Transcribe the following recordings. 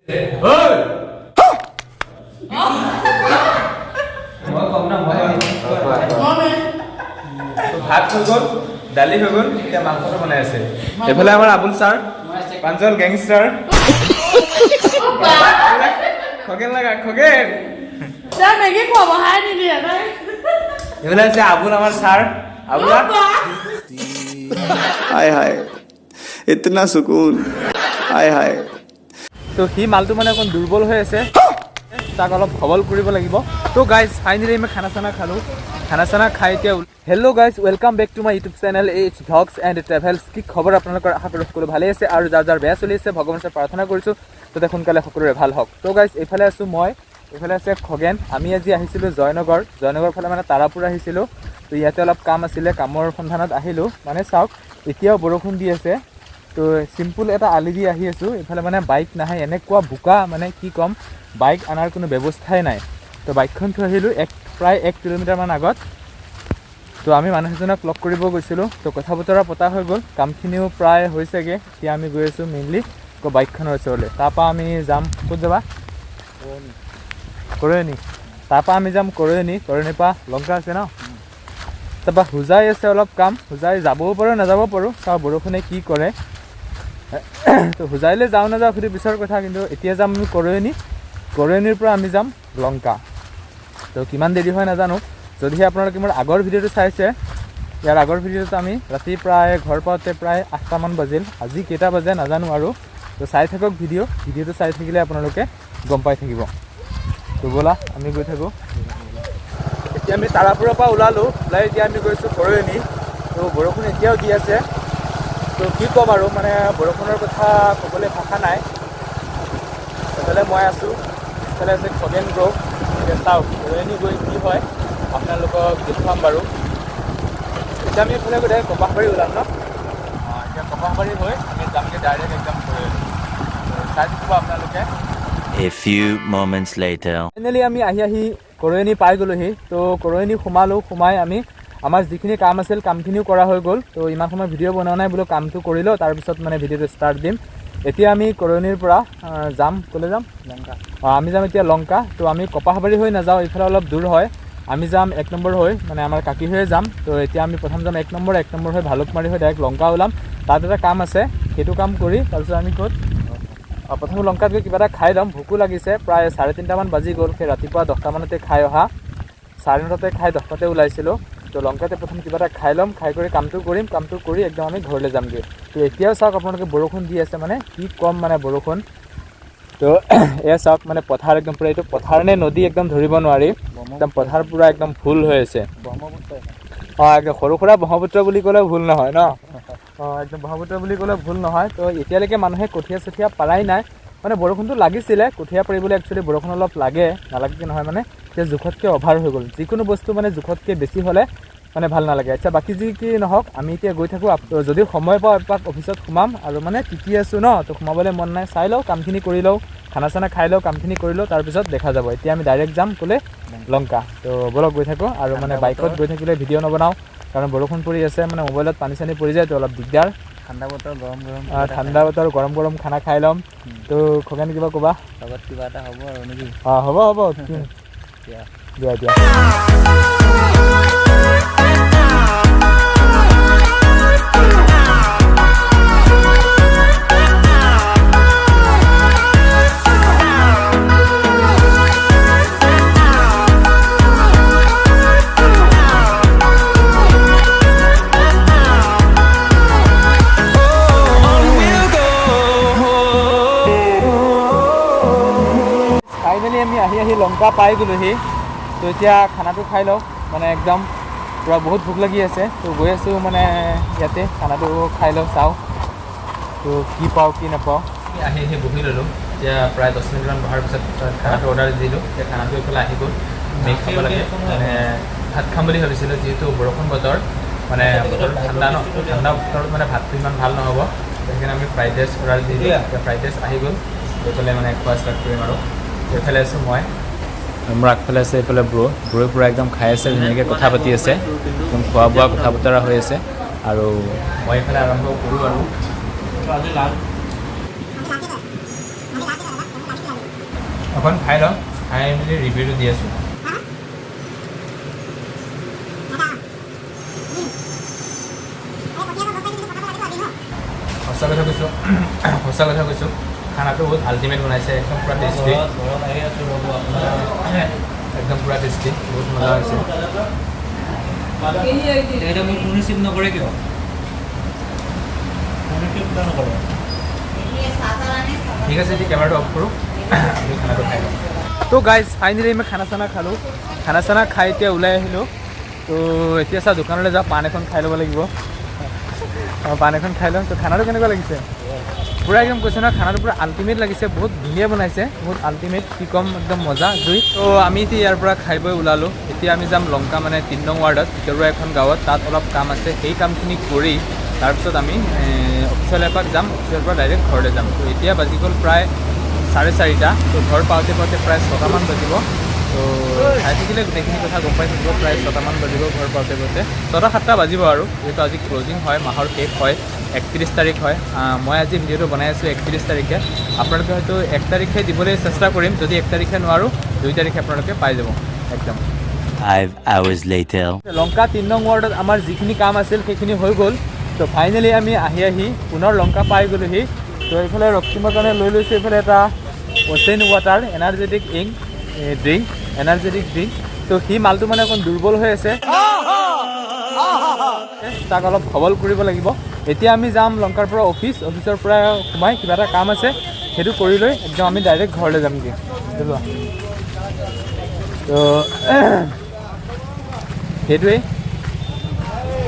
ভাত হৈ গ'ল, দালি হৈ গ'ল, এতিয়া মাংসটো বনাই আছে। এইফালে আমাৰ আবুল ছাৰ, পাঞ্চল গেংষ্টাৰ। খগেন লাগা, খগেন। এইফালে আছে আবুল আমাৰ ছাৰ, আবুলা। हाय हाय इतना सुकून हाय हाय তো সি মালটো মানে অকণ দুৰ্বল হৈ আছে, তাক অলপ সবল কৰিব লাগিব। তো গাইজ ফাইনেলি আমি খানা চানা খালোঁ, খানা চানা খাই এতিয়া hello' guys, welcome back to my YouTube channel H vlogs and travels. কি খবৰ আপোনালোকৰ? আশা কৰোঁ সকলো ভালেই আছে, আৰু যাৰ যাৰ বেয়া চলি আছে ভগৱানৰ ওচৰত প্ৰাৰ্থনা কৰিছোঁ যাতে সোনকালে সকলোৰে ভাল হওক। তো গাইজ এইফালে আছোঁ মই, এইফালে আছে খগেন। আমি আজি আহিছিলোঁ জয়নগৰ ফালে, মানে তাৰাপুৰ আহিছিলোঁ। তো ইয়াতে অলপ কাম আছিলে, কামৰ সন্ধানত আহিলোঁ। মানে চাওক এতিয়াও বৰষুণ দি আছে, তো চিম্পুল এটা আলি দি আহি আছোঁ। এইফালে মানে বাইক নাহে, এনেকুৱা বোকা, মানে কি ক'ম, বাইক অনাৰ কোনো ব্যৱস্থাই নাই। তো বাইকখন থৈ আহিলোঁ প্ৰায় 1 কিলোমিটাৰমান আগত। তো আমি মানুহ এজনক লগ কৰিব গৈছিলোঁ, তো কথা বতৰা পতা হৈ গ'ল, কামখিনিও প্ৰায় হৈছেগৈ। এতিয়া আমি গৈ আছোঁ মেইনলি বাইকখনৰ ওচৰলৈ। তাৰপৰা আমি যাম, ক'ত যাবা? কৰয়নি। তাৰপৰা আমি যাম কৰয়নিৰ পৰা লংকা আছে ন। তাৰপৰা হোজাই আছে অলপ কাম, হোজাই যাবও পাৰোঁ নাযাব পাৰোঁ, কাৰণ বৰষুণে কি কৰে। তো হোজাইলৈ যাওঁ নাযাওঁ সেইটো পিছৰ কথা, কিন্তু এতিয়া যাম আমি কৰয়নিৰ পৰা আমি যাম লংকা। তো কিমান দেৰি হয় নাজানো, যদিহে আপোনালোকে মোৰ আগৰ ভিডিঅ'টো চাইছে, ইয়াৰ আগৰ ভিডিঅ'টোত আমি ৰাতি প্ৰায় ঘৰ পাওঁতে প্ৰায় 8টামান বাজিল। আজি কেইটা বাজে নাজানো আৰু। তো চাই থাকক ভিডিঅ'টো চাই থাকিলে আপোনালোকে গম পাই থাকিব। তো ব'লা আমি গৈ থাকোঁ। এতিয়া আমি তাৰাপুৰৰ পৰা ওলাই এতিয়া আমি গৈছোঁ কৰয়নি। তো বৰষুণ এতিয়াও দি আছে, তো কি ক'ম আৰু, মানে বৰষুণৰ কথা ক'বলৈ ভাষা নাই। এইফালে মই আছোঁ, এইফালে আছে খগেন ব্ৰ'। এতিয়া চাওক কৰয়নি গৈ কি হয় আপোনালোকক দেখুৱাম বাৰু। এতিয়া আমি এইফালে গৈ কপাহবাৰী ওলাম ন। এতিয়া কপাহবাৰী হৈ আমি যামগৈ ডাইৰেক্ট একদম কৰয়নি। চাই থাকিব আপোনালোকে। A few moments later. Finally আমি আহি কৰয়নি পাই গ'লোহি। তো কৰয়নি সোমাই আমি আমাৰ যিখিনি কাম আছিল কামখিনিও কৰা হৈ গ'ল। তো ইমান সময় ভিডিঅ' বনোৱা নাই বোলো, কামটো কৰি লওঁ তাৰপিছত মানে ভিডিঅ'টো ষ্টাৰ্ট দিম। এতিয়া আমি কৰয়নিৰ পৰা যাম, ক'লৈ যাম? লংকা। আমি যাম এতিয়া লংকা। তো আমি কপাহবাৰী হৈ নাযাওঁ, এইফালে অলপ দূৰ হয়। আমি যাম 1 নম্বৰ হৈ, মানে আমাৰ কাকি হৈয়ে যাম। তো এতিয়া আমি প্ৰথম যাম 1 নম্বৰ হৈ ভালুকমাৰী হৈ ডাইৰেক্ট লংকা ওলাম। তাত এটা কাম আছে, সেইটো কাম কৰি তাৰপিছত আমি ক'ত প্ৰথম লংকাত গৈ কিবা এটা খাই ল'ম, ভোকো লাগিছে। প্ৰায় 3:30মান বাজি গ'ল, সেই ৰাতিপুৱা 10টামানতে খাই অহা, 9:30 খাই 10টাতে ওলাইছিলোঁ। তো লংকাতে প্ৰথম কিবা এটা খাই ল'ম, খাই কৰি কামটো কৰি একদম আমি ঘৰলৈ যামগৈ। তো এতিয়াও চাওক আপোনালোকে বৰষুণ দি আছে, মানে কি ক'ম, মানে বৰষুণ। তো এয়া চাওক মানে পথাৰ একদম পূৰা, এইটো পথাৰ নে নদী একদম ধৰিব নোৱাৰি, একদম পথাৰ পূৰা একদম ফুল হৈ আছে। একদম সৰু সুৰা ব্ৰহ্মপুত্ৰ বুলি ক'লেও ভুল নহয় ন। একদম ব্ৰহ্মপুত্ৰ বুলি ক'লে ভুল নহয়। তো এতিয়ালৈকে মানুহে কঠীয়া পাৰাই নাই, মানে বৰষুণটো লাগিছিলে, কঠীয়া পাৰিবলৈ একচুৱেলি বৰষুণ অলপ লাগে, নালাগে নহয়, মানে এতিয়া জোখতকৈ অভাৰ হৈ গ'ল। যিকোনো বস্তু মানে জোখতকৈ বেছি হ'লে মানে ভাল নালাগে। আচ্ছা বাকী যি কি নহওক, আমি এতিয়া গৈ থাকোঁ। যদি সময় পাওঁ এপাক অফিচত সোমাম, আৰু মানে টিকি আছোঁ ন, তো সোমাবলৈ মন নাই। চাই লওঁ, কামখিনি কৰি লওঁ, খানা চানা খাই লওঁ, কামখিনি কৰি লওঁ, তাৰপিছত দেখা যাব। এতিয়া আমি ডাইৰেক্ট যাম ক'লে? লংকা। তো ব'লক গৈ থাকোঁ। আৰু মানে বাইকত গৈ থাকিলে ভিডিঅ' নবনাওঁ, কাৰণ বৰষুণ পৰি আছে, মানে মোবাইলত পানী চানী পৰি যায়, তো অলপ দিগদাৰ। ঠাণ্ডা বতৰ গৰম খানা খাই ল'ম। তো খগেন কিবা ক'বা? লগত কিবা এটা হ'ব আৰু নেকি? হ'ব দিয়া। ফাইনেলি আমি আহি লংকা পাই গ'লোহি। তো এতিয়া খানাটো খাই লওঁ, মানে একদম পূৰা বহুত ভোক লাগি আছে। তো গৈ আছোঁ মানে ইয়াতে খানাটো খাই লওঁ, চাওঁ তো কি পাওঁ কি নাপাওঁ। আহি বহি ল'লোঁ। এতিয়া প্ৰায় 10 মিনিটমান বহাৰ পিছত খানাটো অৰ্ডাৰ দিলোঁ। এতিয়া খানাটো এইফালে আহি গ'ল, আমি খাব লাগে। মানে ভাত খাম বুলি ভাবিছিলোঁ, যিহেতু বৰষুণ বতৰ, মানে বতৰ ঠাণ্ডা ন, ঠাণ্ডা বতৰত মানে ভাতটো ইমান ভাল নহ'ব, সেইকাৰণে আমি ফ্ৰাইড ৰাইচ অৰ্ডাৰ দিলোঁ। এতিয়া ফ্ৰাইড ৰাইচ আহি গ'ল, এইফালে মানে খোৱা ষ্টাৰ্ট কৰিম। আৰু এইফালে আছোঁ মই, মোৰ আগফালে আছে এইফালে ব্ৰ'ই পূৰা একদম খাই আছে, ধুনীয়াকৈ কথা পাতি আছে, একদম খোৱা বোৱা কথা বতৰা হৈ আছে। আৰু মই এইফালে আৰম্ভ কৰোঁ। আৰু এখন খাই লওঁ, খাই মেলি ৰিভিউটো দি আছোঁ। সঁচা কথা কৈছোঁ খানাটো বহুত আল্টিমেট বনাইছে, একদম পূৰা টেষ্টি, একদম পূৰা টেষ্টি, বহুত মজা হৈছে। এটা মোক ৰিচিভ নকৰে কিয়? ঠিক আছে, এতিয়া কেমেৰাটো অফ কৰোঁ, আমি খানাটো খাই লওঁ। তো গাইজ ফাইনেলি মই খানা চানা খালোঁ, খানা চানা খাই এতিয়া ওলাই আহিলোঁ। তো এতিয়া চা দোকানলৈ যাওঁ, পাণ এখন খাই ল'ব লাগিব। পাণ এখন খাই লওঁ। তো খানাটো কেনেকুৱা লাগিছে? পূৰা একদম কৈছে নহয়, খানাটো পূৰা আল্টিমেট লাগিছে, বহুত ধুনীয়া বনাইছে, বহুত আল্টিমেট, কি ক'ম, একদম মজা জুই। তো আমি এতিয়া ইয়াৰ পৰা খাই বৈ ওলালোঁ। এতিয়া আমি যাম লংকা, মানে 3 নং ৱাৰ্ডত ভিতৰুৱা এখন গাঁৱত, তাত অলপ কাম আছে, সেই কামখিনি কৰি তাৰপিছত আমি অফিচলৈ এপাক যাম, অফিচৰ পৰা ডাইৰেক্ট ঘৰলৈ যাম। তো এতিয়া বাজি গ'ল প্ৰায় 4:30। তো ঘৰ পাওঁতে প্ৰায় 6টামান বাজিব। তো খাই থাকিলে গোটেইখিনি কথা গম পাই থাকিব, প্ৰায় 6টামান বাজিব ঘৰ পাওঁতে 6-7টা বাজিব আৰু, যিহেতু আজি ক্লজিং হয়, মাহৰ শেষ হয়, 31 তাৰিখ হয়। মই আজি ভিডিঅ'টো বনাই আছোঁ 31 তাৰিখে, আপোনালোকে হয়তো 1 তাৰিখে দিবলৈ চেষ্টা কৰিম, যদি 1 তাৰিখে নোৱাৰোঁ 2 তাৰিখে আপোনালোকে পাই যাব একদম। 5 hours later. লংকা 3 নং ৱাৰ্ডত আমাৰ যিখিনি কাম আছিল সেইখিনি হৈ গ'ল। তো ফাইনেলি আমি আহি পুনৰ লংকা পাই গ'লোহি। তো এইফালে ৰক্তিমৰ কাৰণে লৈ লৈছোঁ এইফালে এটা অচেন ৱাটাৰ এনাৰ্জেটিক ড্ৰিংক। তো সি মালটো মানে অকণ দুৰ্বল হৈ আছে, তাক অলপ সবল কৰিব লাগিব। এতিয়া আমি যাম লংকাৰ পৰা অফিচৰ পৰা সোমাই কিবা এটা কাম আছে সেইটো কৰি লৈ একদম আমি ডাইৰেক্ট ঘৰলৈ যামগৈ। তো সেইটোৱেই।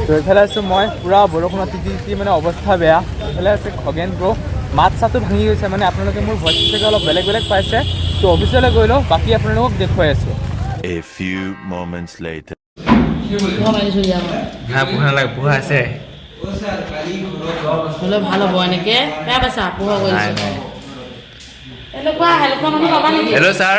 তো এইফালে আছোঁ মই, পূৰা বৰষুণত তিতি মানে অৱস্থা বেয়া। এইফালে আছে খগেন ব্ৰ, মাত চাতো ভাঙি গৈছে, মানে আপোনালোকে মোৰ ভইচটো চাগে অলপ বেলেগ পাইছে। তো অফিচলৈ গৈ লওঁ, বাকী আপোনালোকক দেখুৱাই আছোঁ। A few moments later. পোহা নালাগে, পোহা আছে। ভাল হ'ব এনেকে বেয়া পাইছা পোহা কৰিছে এনেকুৱা হেল্পখন পাবা নেকি? Hello' sir.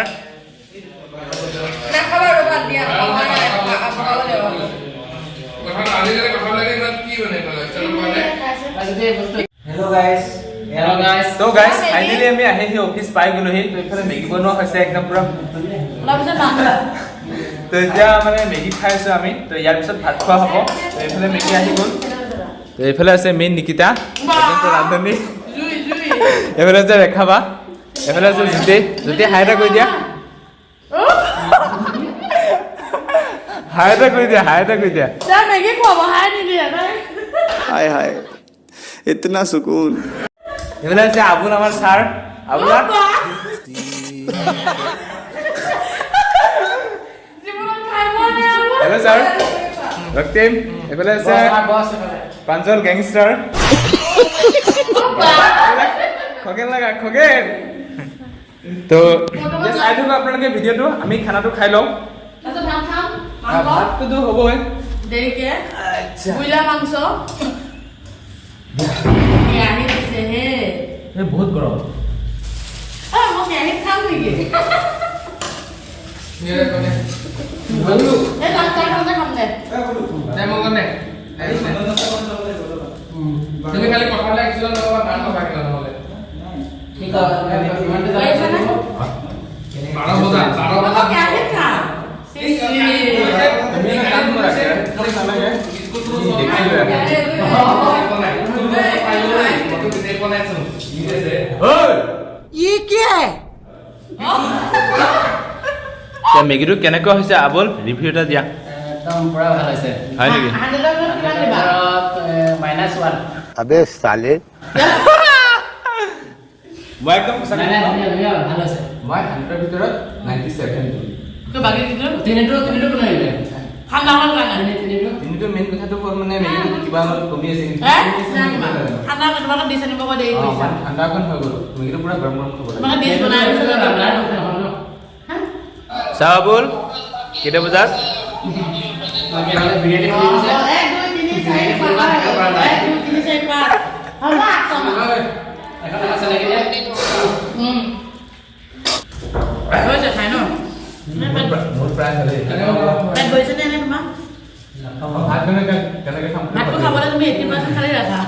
তো গাইজ ফাইনেলি আমি আহি অফিচ পাই গ'লোহি। তো এইফালে মেগী বনোৱা হৈছে একদম পূৰা। তো এতিয়া মানে মেগী খাই আছোঁ আমি। তো ইয়াৰ পিছত ভাত খোৱা হ'ব। তো এইফালে মেগী আহি গ'ল। তো এইফালে আছে মেইন নিকিতা, ৰান্ধনী। এইফালে আছে ৰেখাবা, এইফালে আছে জ্যোতি। হাই এটা কৰি দিয়া, হাই এটা কৰি দিয়া। মেগী খুৱাব হাই নিদিয়ে हाय हाय इतना सुकून। এইফালে আছে আবুল, আমাৰ sir Abul. Hello' sir Raktim. এইফালে আছে প্ৰাঞ্জল গেংষ্টাৰ। খগেন লগা খগেন। তো চাই থাকক আপোনালোকে ভিডিঅ'টো, আমি খানাটো খাই লওঁ। ভাতটোতো হ'বই দেৰিকে ব্ৰইলাৰ মাংস আহি দিছে হে। বহুত গৰম। মই কেৰাহীত খাম নেকি? তুমি খালি কথা লাগিছিল নহ'লে মেগীটো কেনেকুৱা হৈছে আবুল, ৰিভিউ এটা দিয়া। একদম পুৰা ভাল হৈছে। হয় নেকি? -1 अबे साले। মই একদম সঁচাকৈ ধুনীয়া ভাল হৈছে। মই 100ৰ ভিতৰত 97 দিম। বাকী তিনিটো কোনে আহিলে? ঠাণ্ডা হ'ল কাৰণে তিনিটো মেইন কথাটো হ'ল মানে মেগীটো কিবা অলপ কমি আছে। ঠাণ্ডা তোমালোকে ডিছ আনিব ক'ব দেৰি কৰিছা। ঠাণ্ডাখন হৈ গ'ল, মেগীটো পূৰা গৰম খাব লাগে। তোমালোকে ডিছ বনাই চাহ আবুল কেইটা বজাত? বিৰিয়ানী খুলি দিছে। 1 2 3 4 5 1 2 3 4 5 হ'ব এখন আছে লাগি যায়। হৈছে খাই ন? মোৰ প্ৰায় হ'লেই। পেট গৈছেনে এনে তোমাৰ? ভাত কেনেকৈ খাম? ভাতটো খাবলৈ তুমি 18% খালি ৰাখা।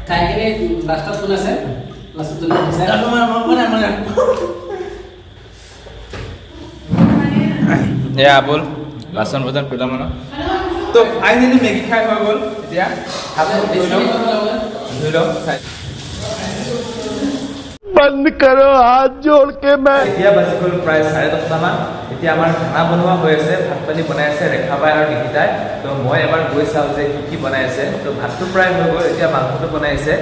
ঠাইখিনি লাষ্টত কোন আছে? এয়া আবুল বাচন বৰ্তন কৰিলা মানে তো ফাইনেলি মেগী খাই হৈ গ'ল এতিয়া হাত ধুই লওঁ बंद करो हाथ जोड़ के मैं এতিয়া বাজি গ'ল প্ৰায় 10:30 মান এতিয়া আমাৰ খানা বনোৱা হৈ আছে ভাত পানী বনাই আছে ৰেখাবাই আৰু নিকিতাই তো মই এবাৰ গৈ চাওঁ যে কি বনাই আছে তো ভাতটো প্ৰায় হৈ গ'ল এতিয়া মাংসটো বনাই আছে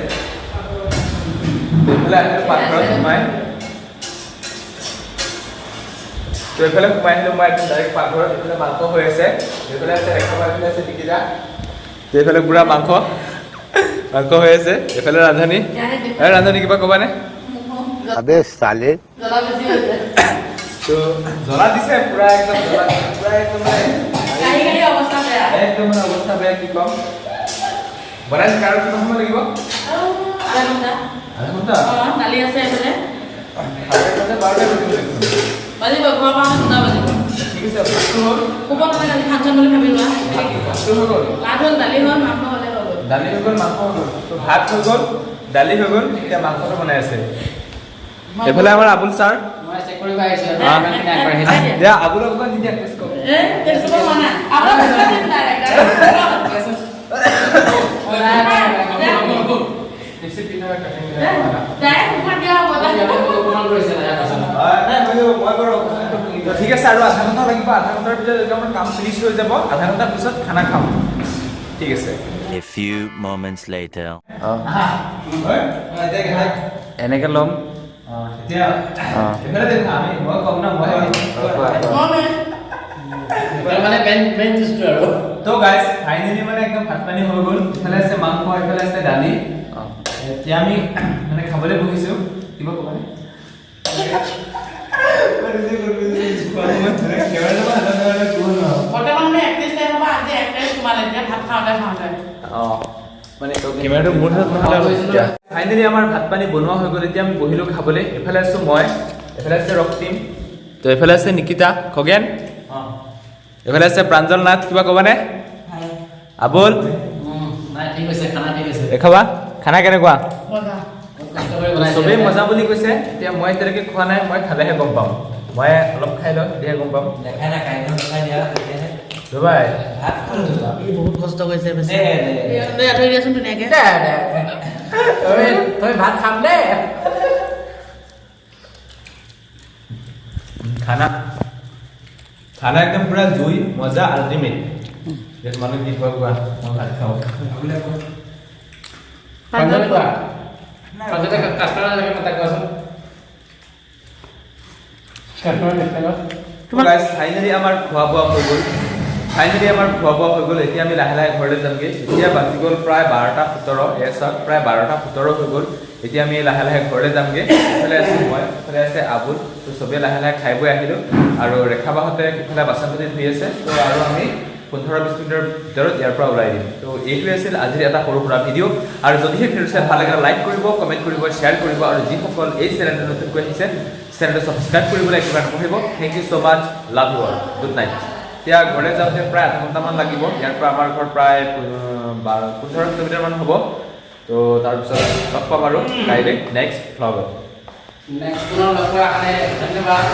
এইফালে আহিলোঁ পাকঘৰত সোমাই তো এইফালে সোমাই আহিলোঁ মই একদম ডাইৰেক্ট পাকঘৰত এইফালে মাংস হৈ আছে এইফালে আছে ৰেখাবাই এইফালে আছে নিকিতা তো এইফালে পুৰা মাংস হৈ আছে এইফালে ৰান্ধনী ৰান্ধনী কিবা ক'বানে अबे साले জ্বলা বেছি হৈছে তো জ্বলা দিছে পুৰা একদম জ্বলা পুৰা একদম কাহি অৱস্থা বেয়া একদম অৱস্থা বেয়া কি ক'ম বনাইছে কাৰণ কিমান সময় লাগিব আধা ঘণ্টা আধা ঘণ্টা দালি আছে এইফালে আধা ঘণ্টা 12টা বাজিব ঘৰৰ পৰা 2টা বাজিব ঠিক আছে ভাতটো হ'ল ক'ব নালাগে আজি ফাংচন বুলি ভাবি লোৱা ভাতটো হৈ গ'ল ভাত হ'ল দালি হ'ল মাংস হ'লে হৈ গ'ল দালি হৈ গ'ল মাংস হৈ গ'ল তো ভাত হৈ গ'ল দালি হৈ গ'ল এতিয়া মাংসটো বনাই আছে এইফালে আমাৰ আবুল ছাৰ মই চেক কৰিব আহিছোঁ কিমান আগবাঢ়িছে দিয়া আবুলক অকণমান দি দিয়া টেষ্ট কৰক টেষ্ট কৰিব হোৱা নাই আপোনাৰ ৰেচিপি নহয় কাটিং ডাইৰেক্ট মুখত দিয়া হ'ব ঠিক আছে আৰু আধা ঘণ্টা লাগিব আধা ঘণ্টাৰ পিছত আমাৰ কাম ফিনিছ হৈ যাব আধা ঘণ্টাৰ পিছত খানা খাম ঠিক আছে A few moments later. এনেকে ল'ম এতিয়া এফালে দেখা আমি মই কম না মই মানে মেইন ডিছটো আৰু তো গাইস ফাইনালি মানে একদম ভাত পানী হৈ গ'ল এফালে আছে মাংস এফালে আছে দালি এতিয়া আমি মানে খাবলৈ বহিছো কিবা ক'বনে বৰ্তমান আমি এক্ট্ৰেছ টাইপ হ'ব আজি এক্ট্ৰেছ সোমালে এতিয়া ভাত খাওঁতে মানে কেমেৰাটো মোৰ হাতত নহ'লে ফাইনালি আমাৰ ভাত পানী বনোৱা হৈ গ'ল এতিয়া আমি বহিলোঁ খাবলৈ এফালে আছোঁ মই এফালে আছে ৰক্তিম তো এফালে আছে নিকিতা খগেন এফালে আছে প্ৰাঞ্জল নাথ কিবা ক'বানে আবুল নাই ঠিক আছে খানা ঠিক আছে দেখাবা খানা কেনেকুৱা কষ্ট কৰি বনাইছে চবেই মজা বুলি কৈছে এতিয়া মই এতিয়ালৈকে খোৱা নাই মই খালেহে গম পাম মই অলপ খাই লওঁ তেতিয়াহে গম পাম দেখাই না কাইনো দেখাই দিয়া তেতিয়াহে দুবাই বহুত কষ্ট কৰিছে বেছি থৈ দিয়াচোন ধুনীয়াকৈ তই ভাত খাম দে খানা একদম পুৰা জুই মজা আল্টিমেট মানুহ কি খোৱা কোৱা মই ভাত খাওঁ প্ৰাঞ্জল কোৱা প্ৰাঞ্জলে কাষ্টমাৰ লাগে মতা কোৱাচোন ফাইনেলি আমাৰ খোৱা বোৱা হৈ গ'ল এতিয়া আমি লাহে লাহে ঘৰলৈ যামগৈ এতিয়া বাজি গ'ল প্ৰায় 12:17 চাওক প্ৰায় 12:17 হৈ গ'ল এতিয়া আমি লাহে লাহে ঘৰলৈ যামগৈ এইফালে আছোঁ মই এইফালে আছে আবুল তো চবেই লাহে লাহে খাই বৈ আহিলোঁ আৰু ৰেখাবাহঁতে ইফালে বাচন পাতি ধুই আছে তো আৰু আমি 15-20 মিনিটৰ ভিতৰত ইয়াৰ পৰা ওলাই দিম তো এইটোৱে আছিল আজিৰ এটা সৰু সুৰা ভিডিঅ' আৰু যদিহে ভিডিঅ' চাই ভাল লাগে লাইক কৰিব কমেণ্ট কৰিব শ্বেয়াৰ কৰিব আৰু যিসকল এই চেনেলটো নতুনকৈ আহিছে চেনেলটো ছাবস্ক্ৰাইব কৰিবলৈ একেবাৰে নকৰিব thank you so' much love you all good night এতিয়া ঘৰলৈ যাওঁতে প্ৰায় আধা ঘণ্টামান লাগিব ইয়াৰ পৰা আমাৰ ঘৰ প্ৰায় 15 কিলোমিটাৰমান হ'ব তো তাৰপিছত লগ পাম আৰু কাইলৈ নেক্সট ভ্লগত নেক্সট পুনৰ লগ পোৱাৰ কাৰণে ধন্যবাদ